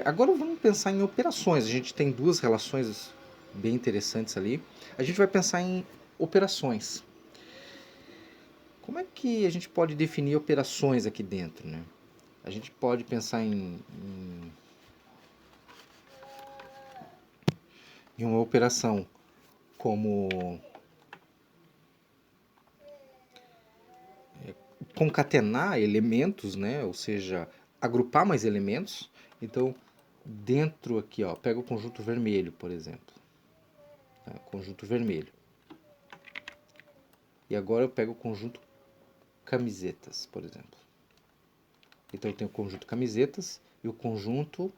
Agora vamos pensar em operações. A gente tem duas relações bem interessantes ali. A gente vai pensar em operações. Como é que a gente pode definir operações aqui dentro, né? A gente pode pensar em uma operação como concatenar elementos, né? Ou seja, agrupar mais elementos. Então, dentro aqui, ó, pega o conjunto vermelho, por exemplo. Tá? Conjunto vermelho. E agora eu pego o conjunto camisetas, por exemplo. Então eu tenho o conjunto camisetas e o conjunto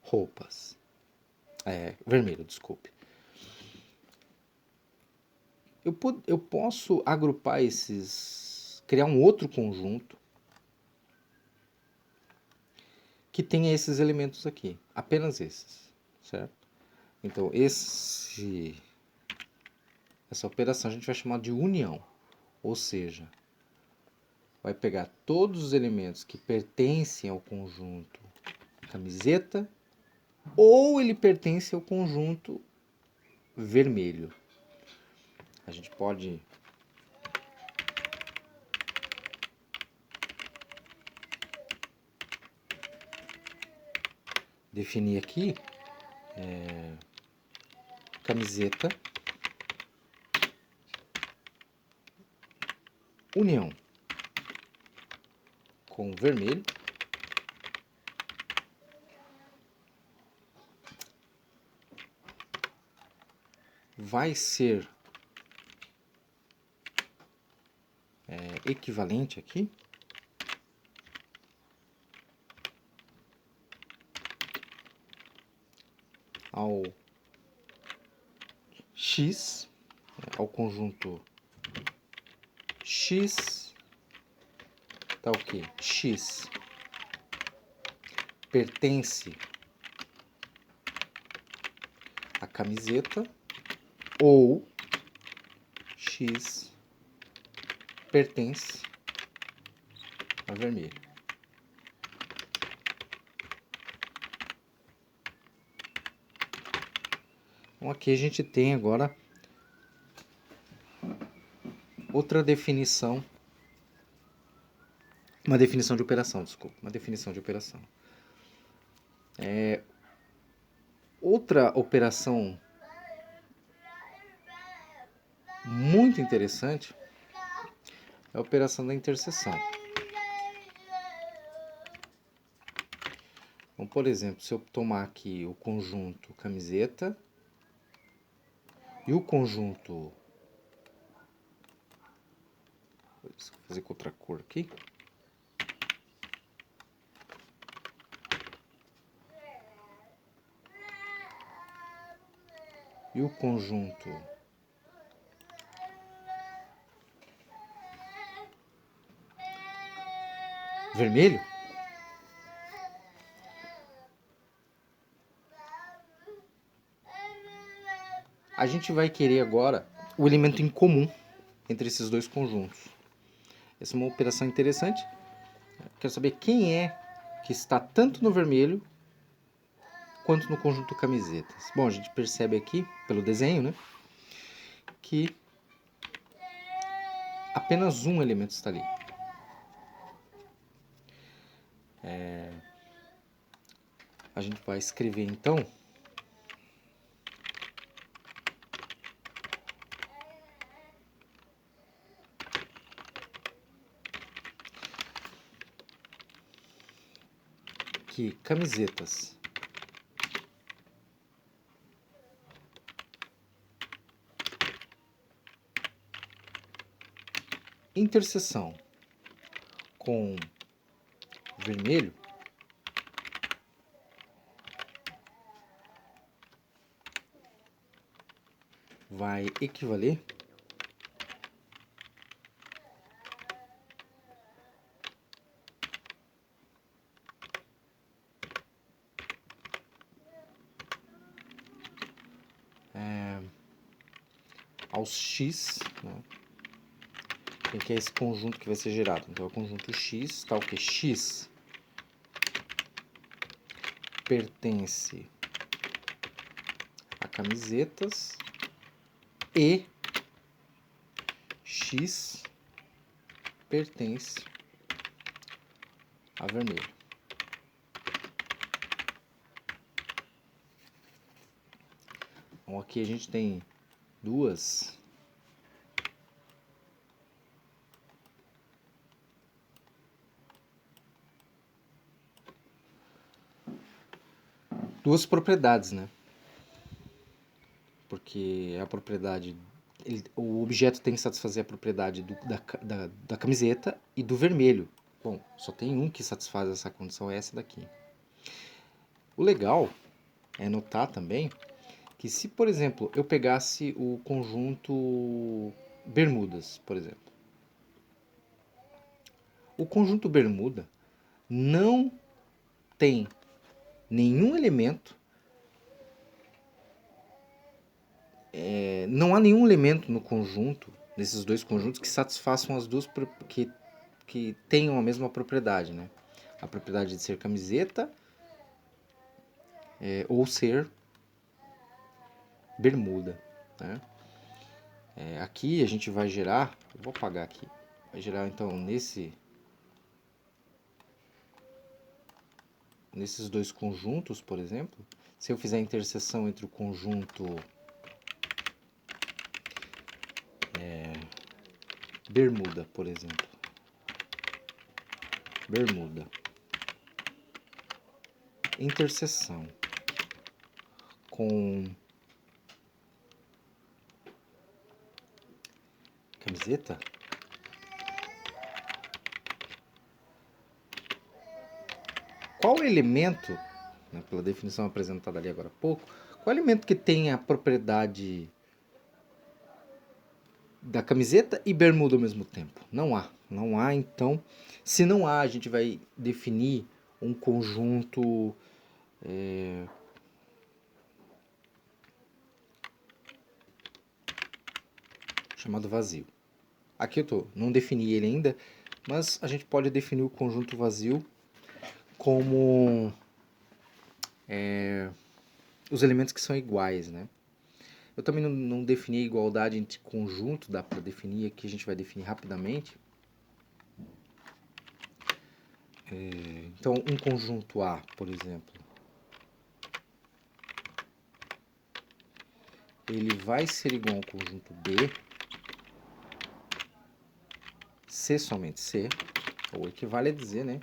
roupas. Vermelho, desculpe. Eu posso agrupar esses, criar um outro conjunto que tenha esses elementos aqui, apenas esses, certo? Então essa operação a gente vai chamar de união, ou seja, vai pegar todos os elementos que pertencem ao conjunto camiseta ou ele pertence ao conjunto vermelho. A gente pode definir aqui camiseta união com vermelho vai ser equivalente aqui ao x, ao conjunto x, tá o que? X pertence à camiseta ou x pertence a vermelho. Então aqui a gente tem agora outra definição, uma definição de operação, desculpa, uma definição de operação. Outra operação muito interessante é a operação da interseção. Então, por exemplo, se eu tomar aqui o conjunto camiseta e o conjunto... Vou fazer com outra cor aqui. E o conjunto vermelho, a gente vai querer agora o elemento em comum entre esses dois conjuntos. Essa é uma operação interessante. Quero saber quem é que está tanto no vermelho quanto no conjunto camisetas. Bom, a gente percebe aqui, pelo desenho, né, que apenas um elemento está ali. A gente vai escrever, então, que camisetas interseção com vermelho vai equivaler aos x, né, que é esse conjunto que vai ser gerado. Então, é o conjunto X, tal que X pertence a camisetas e X pertence a vermelho. Então, aqui a gente tem duas propriedades, né? Porque a propriedade, o objeto tem que satisfazer a propriedade da camiseta e do vermelho. Bom, só tem um que satisfaz essa condição, é essa daqui. O legal é notar também que se, por exemplo, eu pegasse o conjunto Bermudas, por exemplo. O conjunto Bermuda não tem nenhum elemento, não há nenhum elemento no conjunto, nesses dois conjuntos, que satisfaçam as duas, que tenham a mesma propriedade, né? A propriedade de ser camiseta ou ser bermuda, né? Aqui a gente vai gerar, eu vou apagar aqui, vai gerar então nesses dois conjuntos, por exemplo, se eu fizer a interseção entre o conjunto bermuda, por exemplo, bermuda, interseção com camiseta, qual elemento, né, pela definição apresentada ali agora há pouco, qual elemento que tem a propriedade da camiseta e bermuda ao mesmo tempo? Não há. Não há, então, se não há, a gente vai definir um conjunto chamado vazio. Aqui não defini ele ainda, mas a gente pode definir o conjunto vazio como os elementos que são iguais, né? Eu também não defini a igualdade entre conjunto, dá para definir aqui, a gente vai definir rapidamente. Então, um conjunto A, por exemplo, ele vai ser igual ao conjunto B, se somente se, ou equivale a dizer, né,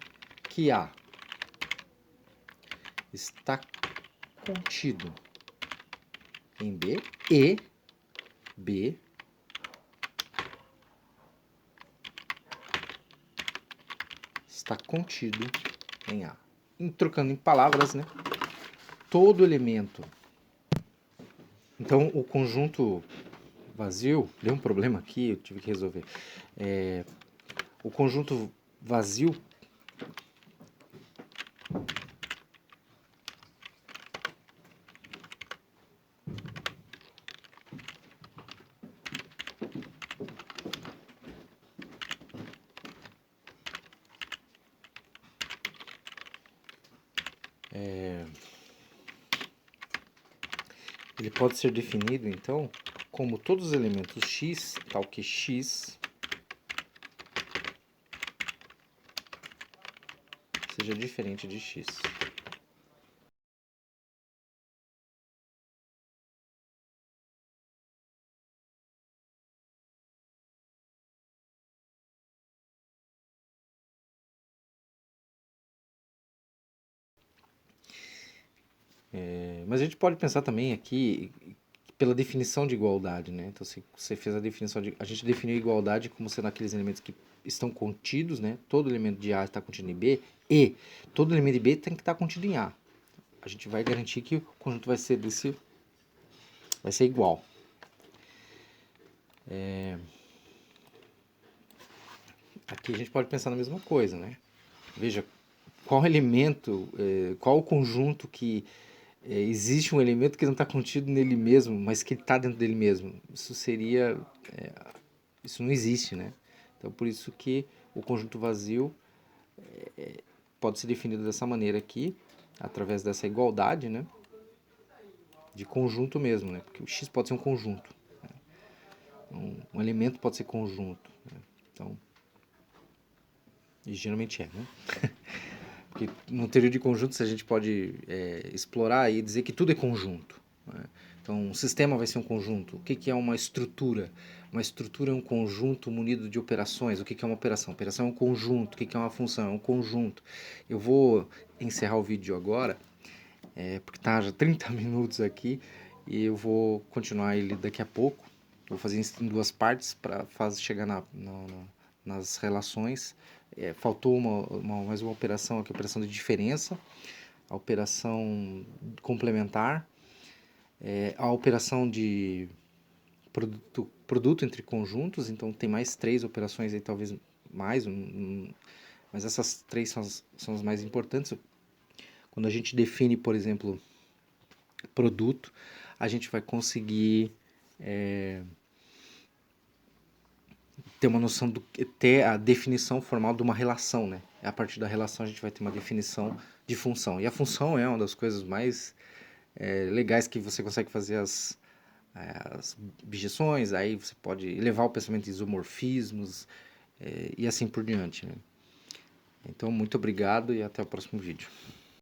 que A está contido em B e B está contido em A. Trocando em palavras, né, todo elemento. Então, o conjunto vazio, deu um problema aqui, eu tive que resolver. O conjunto vazio ele pode ser definido, então, como todos os elementos x, tal que x seja diferente de x. Mas a gente pode pensar também aqui pela definição de igualdade, né? Então, se você fez a definição a gente definiu a igualdade como sendo aqueles elementos que estão contidos, né? Todo elemento de A está contido em B e todo elemento de B tem que estar contido em A. A gente vai garantir que o conjunto vai ser igual. Aqui a gente pode pensar na mesma coisa, né? Veja, qual elemento, qual o conjunto que existe um elemento que não está contido nele mesmo, mas que está dentro dele mesmo. Isso não existe, né? Então, por isso que o conjunto vazio pode ser definido dessa maneira aqui, através dessa igualdade, né? De conjunto mesmo, né? Porque o X pode ser um conjunto. Né? Um elemento pode ser conjunto. Né? Então, e geralmente é, né? Porque no teoria de conjuntos a gente pode explorar e dizer que tudo é conjunto. Né? Então, um sistema vai ser um conjunto. O que é uma estrutura? Uma estrutura é um conjunto munido de operações. O que é uma operação? Operação é um conjunto. O que é uma função? É um conjunto. Eu vou encerrar o vídeo agora, porque está já 30 minutos aqui, e eu vou continuar ele daqui a pouco. Vou fazer em duas partes para chegar nas relações. Faltou mais uma operação aqui, a operação de diferença, a operação complementar, a operação de produto entre conjuntos. Então tem mais 3 operações aí, talvez mais, mas essas 3 são as mais importantes. Quando a gente define, por exemplo, produto, a gente vai conseguir ter uma noção ter a definição formal de uma relação, né? A partir da relação a gente vai ter uma definição de função. E a função é uma das coisas mais legais que você consegue fazer as objeções, aí você pode elevar o pensamento de isomorfismos e assim por diante, né? Então, muito obrigado e até o próximo vídeo.